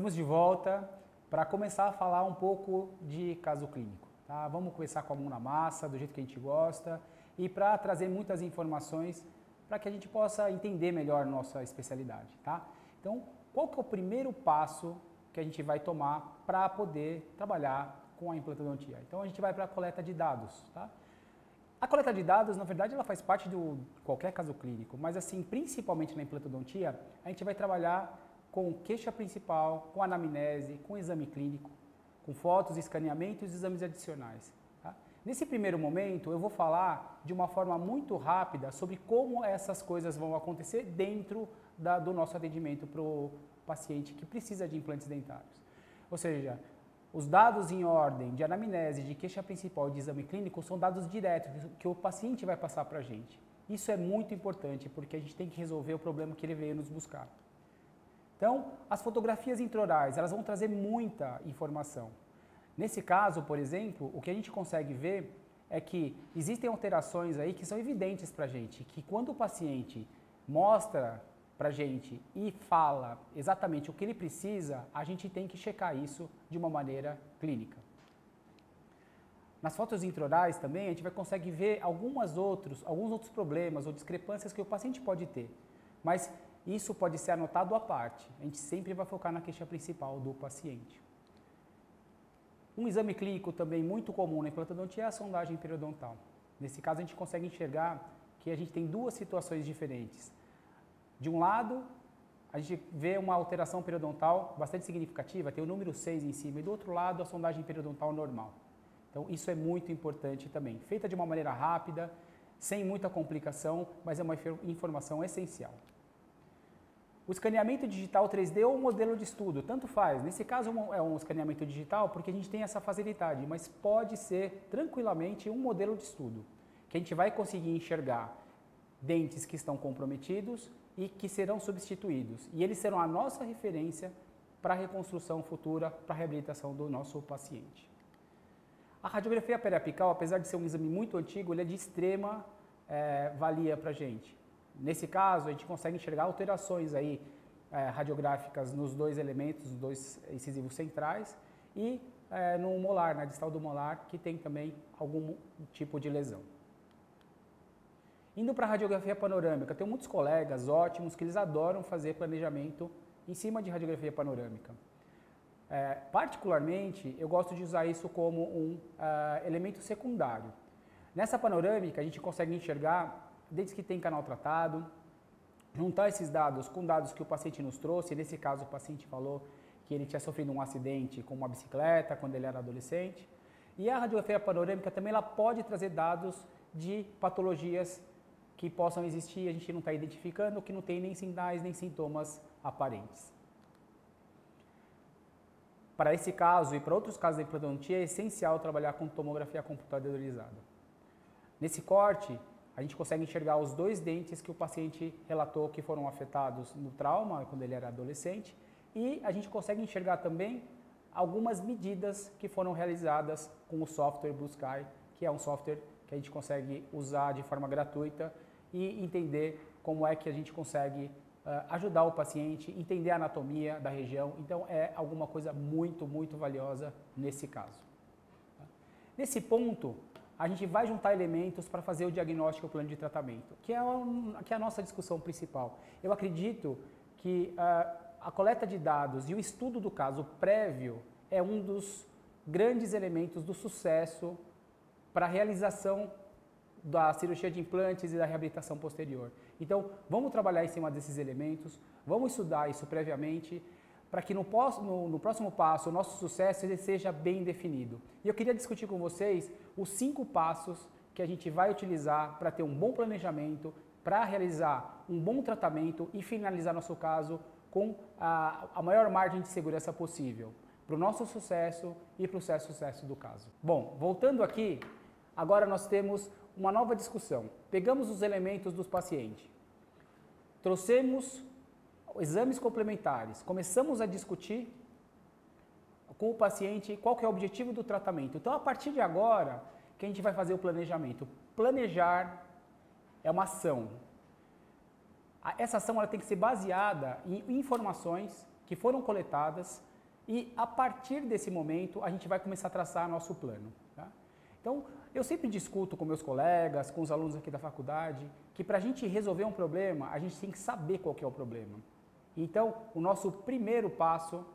Estamos de volta para começar a falar um pouco de caso clínico. Tá? Vamos começar com a mão na massa, do jeito que a gente gosta, e para trazer muitas informações para que a gente possa entender melhor nossa especialidade. Tá? Então, qual que é o primeiro passo que a gente vai tomar para poder trabalhar com a implantodontia? Então, a gente vai para a coleta de dados. Tá? A coleta de dados, na verdade, ela faz parte de qualquer caso clínico, mas assim, principalmente na implantodontia, a gente vai trabalhar com queixa principal, com anamnese, com exame clínico, com fotos, escaneamento e os exames adicionais. Tá? Nesse primeiro momento, eu vou falar de uma forma muito rápida sobre como essas coisas vão acontecer dentro do nosso atendimento para o paciente que precisa de implantes dentários. Ou seja, os dados em ordem de anamnese, de queixa principal e de exame clínico são dados diretos que o paciente vai passar para a gente. Isso é muito importante porque a gente tem que resolver o problema que ele veio nos buscar. Então, as fotografias intraorais, elas vão trazer muita informação. Nesse caso, por exemplo, o que a gente consegue ver é que existem alterações aí que são evidentes para a gente, que quando o paciente mostra para a gente e fala exatamente o que ele precisa, a gente tem que checar isso de uma maneira clínica. Nas fotos intraorais também, a gente consegue ver alguns outros problemas ou discrepâncias que o paciente pode ter, mas isso pode ser anotado à parte. A gente sempre vai focar na queixa principal do paciente. Um exame clínico também muito comum na implantodontia é a sondagem periodontal. Nesse caso, a gente consegue enxergar que a gente tem duas situações diferentes. De um lado, a gente vê uma alteração periodontal bastante significativa, tem o número 6 em cima, e do outro lado, a sondagem periodontal normal. Então, isso é muito importante também. Feita de uma maneira rápida, sem muita complicação, mas é uma informação essencial. O escaneamento digital 3D ou um modelo de estudo, tanto faz. Nesse caso é um escaneamento digital porque a gente tem essa facilidade, mas pode ser tranquilamente um modelo de estudo, que a gente vai conseguir enxergar dentes que estão comprometidos e que serão substituídos. E eles serão a nossa referência para a reconstrução futura, para a reabilitação do nosso paciente. A radiografia periapical, apesar de ser um exame muito antigo, ele é de extrema valia para a gente. Nesse caso, a gente consegue enxergar alterações aí, radiográficas nos dois elementos, os dois incisivos centrais e no molar, na distal do molar, que tem também algum tipo de lesão. Indo para a radiografia panorâmica, tem muitos colegas ótimos que eles adoram fazer planejamento em cima de radiografia panorâmica. Particularmente, eu gosto de usar isso como um elemento secundário. Nessa panorâmica, a gente consegue enxergar dentes que tem canal tratado, juntar esses dados com dados que o paciente nos trouxe. Nesse caso, o paciente falou que ele tinha sofrido um acidente com uma bicicleta quando ele era adolescente. E a radiografia panorâmica também ela pode trazer dados de patologias que possam existir, a gente não está identificando, que não tem nem sinais nem sintomas aparentes. Para esse caso e para outros casos da implantodontia, é essencial trabalhar com tomografia computadorizada. Nesse corte, a gente consegue enxergar os dois dentes que o paciente relatou que foram afetados no trauma, quando ele era adolescente, e a gente consegue enxergar também algumas medidas que foram realizadas com o software Blue Sky, que é um software que a gente consegue usar de forma gratuita e entender como é que a gente consegue ajudar o paciente, entender a anatomia da região. Então, é alguma coisa muito, muito valiosa nesse caso. Nesse ponto, a gente vai juntar elementos para fazer o diagnóstico e o plano de tratamento, que é a nossa discussão principal. Eu acredito que a coleta de dados e o estudo do caso prévio é um dos grandes elementos do sucesso para a realização da cirurgia de implantes e da reabilitação posterior. Então, vamos trabalhar em cima desses elementos, vamos estudar isso previamente, para que no próximo passo o nosso sucesso ele seja bem definido. E eu queria discutir com vocês os 5 passos que a gente vai utilizar para ter um bom planejamento, para realizar um bom tratamento e finalizar nosso caso com a maior margem de segurança possível, para o nosso sucesso e para o sucesso do caso. Bom, voltando aqui, agora nós temos uma nova discussão. Pegamos os elementos dos pacientes, trouxemos exames complementares, começamos a discutir com o paciente qual que é o objetivo do tratamento. Então, a partir de agora, que a gente vai fazer o planejamento. Planejar é uma ação. Essa ação ela tem que ser baseada em informações que foram coletadas E a partir desse momento, a gente vai começar a traçar nosso plano. Tá? Então, eu sempre discuto com meus colegas, com os alunos aqui da faculdade, que para a gente resolver um problema, a gente tem que saber qual que é o problema. Então, o nosso primeiro passo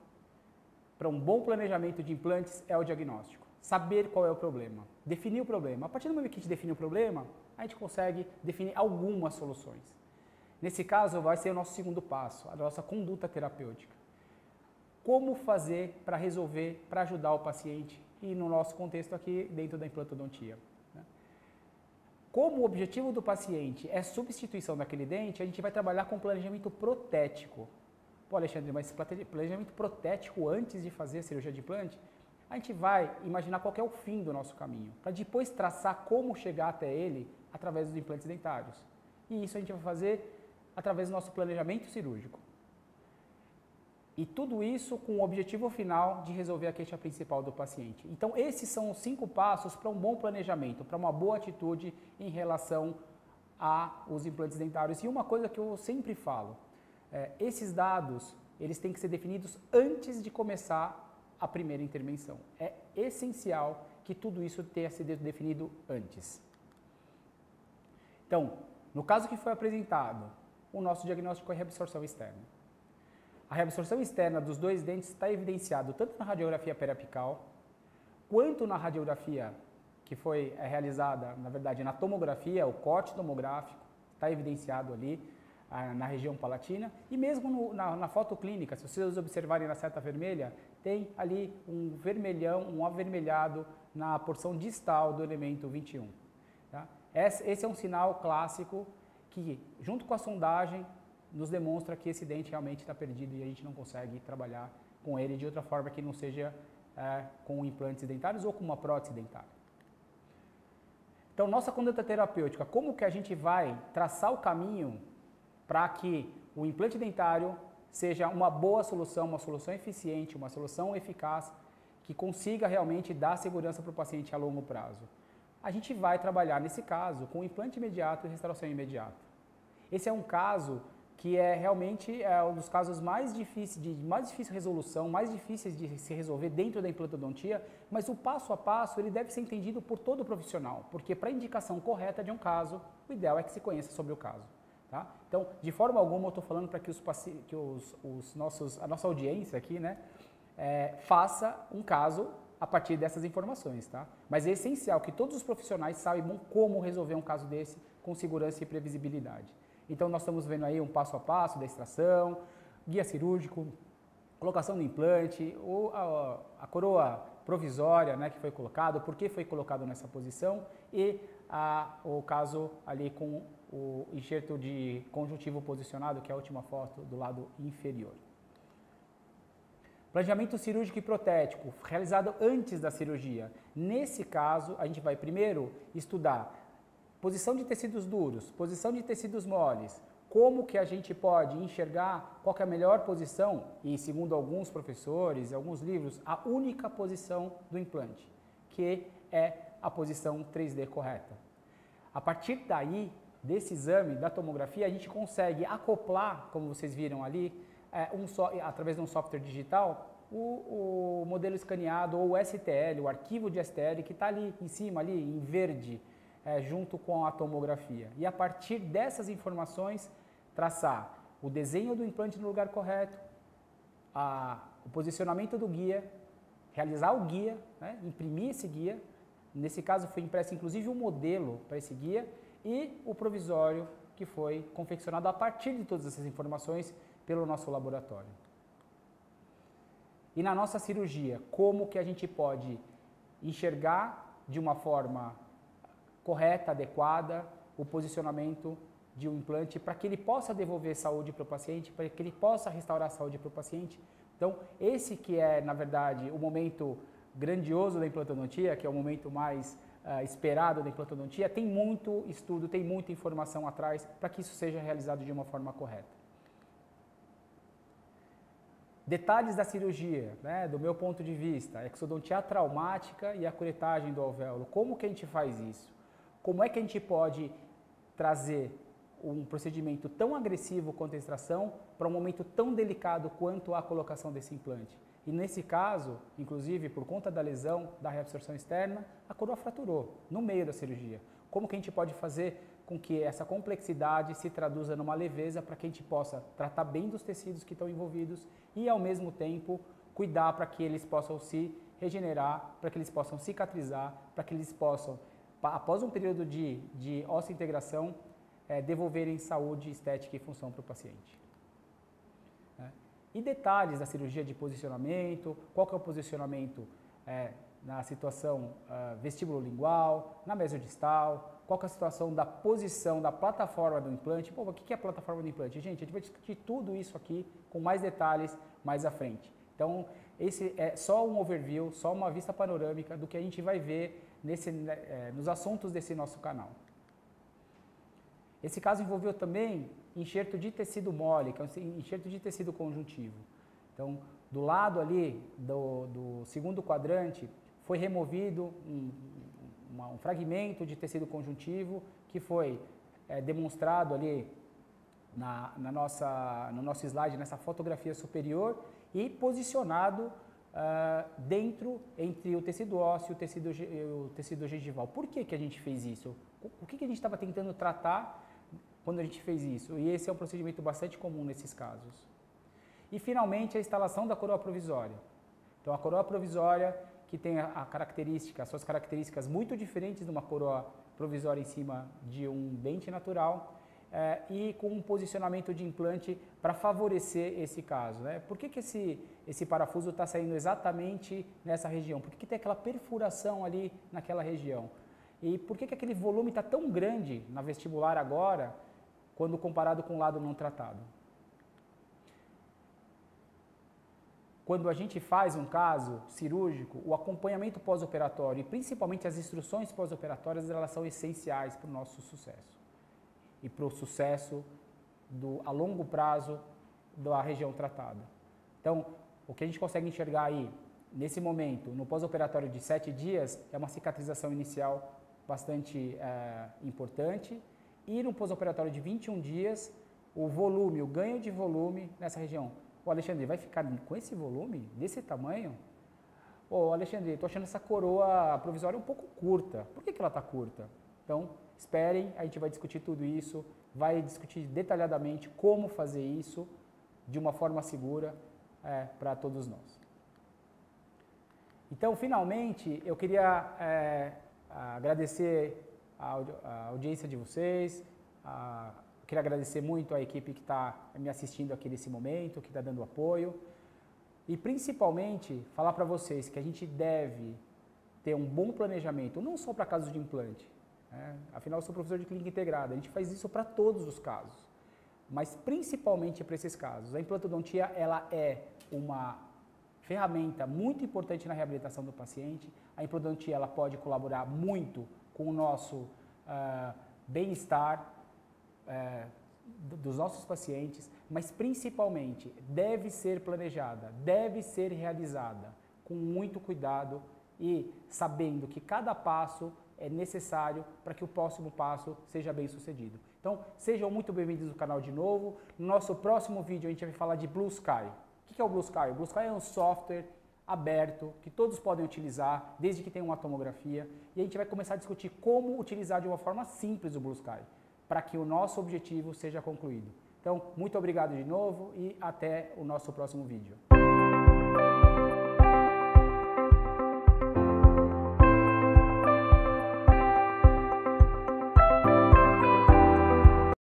para um bom planejamento de implantes é o diagnóstico. Saber qual é o problema. Definir o problema. A partir do momento que a gente define o problema, a gente consegue definir algumas soluções. Nesse caso, vai ser o nosso segundo passo, a nossa conduta terapêutica. Como fazer para resolver, para ajudar o paciente e no nosso contexto aqui dentro da implantodontia. Como o objetivo do paciente é substituição daquele dente, a gente vai trabalhar com planejamento protético. Pô, Alexandre, mas planejamento protético antes de fazer a cirurgia de implante, a gente vai imaginar qual que é o fim do nosso caminho, para depois traçar como chegar até ele através dos implantes dentários. E isso a gente vai fazer através do nosso planejamento cirúrgico. E tudo isso com o objetivo final de resolver a queixa principal do paciente. Então, esses são os 5 passos para um bom planejamento, para uma boa atitude em relação aos implantes dentários. E uma coisa que eu sempre falo, esses dados, eles têm que ser definidos antes de começar a primeira intervenção. É essencial que tudo isso tenha sido definido antes. Então, no caso que foi apresentado, o nosso diagnóstico é reabsorção externa. A reabsorção externa dos 2 dentes está evidenciado tanto na radiografia periapical, quanto na radiografia que foi realizada, na verdade, na tomografia, o corte tomográfico, está evidenciado ali na região palatina, e mesmo na foto clínica, se vocês observarem na seta vermelha, tem ali um vermelhão, um avermelhado na porção distal do elemento 21. Tá? Esse é um sinal clássico que, junto com a sondagem, nos demonstra que esse dente realmente está perdido e a gente não consegue trabalhar com ele de outra forma que não seja com implantes dentários ou com uma prótese dentária. Então, nossa conduta terapêutica, como que a gente vai traçar o caminho para que o implante dentário seja uma boa solução, uma solução eficiente, uma solução eficaz, que consiga realmente dar segurança para o paciente a longo prazo? A gente vai trabalhar, nesse caso, com implante imediato e restauração imediata. Esse é um caso que é realmente um dos casos mais difícil resolução, mais difíceis de se resolver dentro da implantodontia, mas o passo a passo ele deve ser entendido por todo profissional, porque para a indicação correta de um caso, o ideal é que se conheça sobre o caso. Tá? Então, de forma alguma, eu estou falando para que, a nossa audiência aqui, né, faça um caso a partir dessas informações. Tá? Mas é essencial que todos os profissionais saibam como resolver um caso desse com segurança e previsibilidade. Então, nós estamos vendo aí um passo a passo da extração, guia cirúrgico, colocação do implante, a coroa provisória, né, que foi colocado, por que foi colocado nessa posição e o caso ali com o enxerto de conjuntivo posicionado, que é a última foto do lado inferior. Planejamento cirúrgico e protético, realizado antes da cirurgia. Nesse caso, a gente vai primeiro estudar posição de tecidos duros, posição de tecidos moles, como que a gente pode enxergar qual que é a melhor posição, e segundo alguns professores e alguns livros, a única posição do implante, que é a posição 3D correta. A partir daí, desse exame, da tomografia, a gente consegue acoplar, como vocês viram ali, através de um software digital, o modelo escaneado ou o STL, o arquivo de STL, que está ali em cima, ali em verde, junto com a tomografia. E a partir dessas informações, traçar o desenho do implante no lugar correto, o posicionamento do guia, realizar o guia, né, imprimir esse guia. Nesse caso foi impresso inclusive um modelo para esse guia e o provisório que foi confeccionado a partir de todas essas informações pelo nosso laboratório. E na nossa cirurgia, como que a gente pode enxergar de uma forma correta, adequada, o posicionamento de um implante para que ele possa devolver saúde para o paciente, para que ele possa restaurar a saúde para o paciente. Então, esse que é, na verdade, o momento grandioso da implantodontia, que é o momento mais esperado da implantodontia, tem muito estudo, tem muita informação atrás para que isso seja realizado de uma forma correta. Detalhes da cirurgia, né, do meu ponto de vista, exodontia traumática e a curetagem do alvéolo. Como que a gente faz isso? Como é que a gente pode trazer um procedimento tão agressivo quanto a extração para um momento tão delicado quanto a colocação desse implante? E nesse caso, inclusive por conta da lesão, da reabsorção externa, a coroa fraturou no meio da cirurgia. Como que a gente pode fazer com que essa complexidade se traduza numa leveza para que a gente possa tratar bem dos tecidos que estão envolvidos e ao mesmo tempo cuidar para que eles possam se regenerar, para que eles possam cicatrizar, para que eles possam, após um período de osseointegração, devolverem saúde, estética e função para o paciente. E detalhes da cirurgia de posicionamento, qual que é o posicionamento na situação vestíbulo-lingual, na mesodistal, qual que é a situação da posição da plataforma do implante. Pô, o que é a plataforma do implante? Gente, a gente vai discutir tudo isso aqui com mais detalhes mais à frente. Então, esse é só um overview, só uma vista panorâmica do que a gente vai ver nos assuntos desse nosso canal. Esse caso envolveu também enxerto de tecido mole, que é um enxerto de tecido conjuntivo. Então, do lado ali do segundo quadrante, foi removido um fragmento de tecido conjuntivo que foi demonstrado ali no nosso slide, nessa fotografia superior, e posicionado dentro entre o tecido ósseo e o tecido gengival. Por que a gente fez isso? O que a gente estava tentando tratar quando a gente fez isso? E esse é um procedimento bastante comum nesses casos. E finalmente a instalação da coroa provisória. Então a coroa provisória, que tem as suas características muito diferentes de uma coroa provisória em cima de um dente natural, e com um posicionamento de implante para favorecer esse caso. Por que esse parafuso está saindo exatamente nessa região? Por que tem aquela perfuração ali naquela região? E por que aquele volume está tão grande na vestibular agora, quando comparado com o lado não tratado? Quando a gente faz um caso cirúrgico, o acompanhamento pós-operatório e principalmente as instruções pós-operatórias, elas são essenciais para o nosso sucesso e para o sucesso a longo prazo da região tratada. Então, o que a gente consegue enxergar aí, nesse momento, no pós-operatório de 7 dias, é uma cicatrização inicial bastante importante, e no pós-operatório de 21 dias, o ganho de volume nessa região. Ô Alexandre, vai ficar com esse volume, desse tamanho? Ô Alexandre, estou achando essa coroa provisória um pouco curta. Por que ela está curta? Então, esperem, a gente vai discutir tudo isso, vai discutir detalhadamente como fazer isso de uma forma segura para todos nós. Então, finalmente, eu queria agradecer a audiência de vocês, queria agradecer muito a equipe que está me assistindo aqui nesse momento, que está dando apoio, e principalmente falar para vocês que a gente deve ter um bom planejamento, não só para casos de implante, afinal eu sou professor de clínica integrada, a gente faz isso para todos os casos, mas principalmente para esses casos. A implantodontia, ela é uma ferramenta muito importante na reabilitação do paciente. A implantodontia, ela pode colaborar muito com o nosso bem-estar dos nossos pacientes, mas principalmente deve ser planejada, deve ser realizada com muito cuidado e sabendo que cada passo é necessário para que o próximo passo seja bem sucedido. Então, sejam muito bem-vindos ao canal de novo. No nosso próximo vídeo a gente vai falar de Blue Sky. O que é o Blue Sky? O Blue Sky é um software aberto que todos podem utilizar, desde que tenham uma tomografia, e a gente vai começar a discutir como utilizar de uma forma simples o Blue Sky, para que o nosso objetivo seja concluído. Então, muito obrigado de novo e até o nosso próximo vídeo.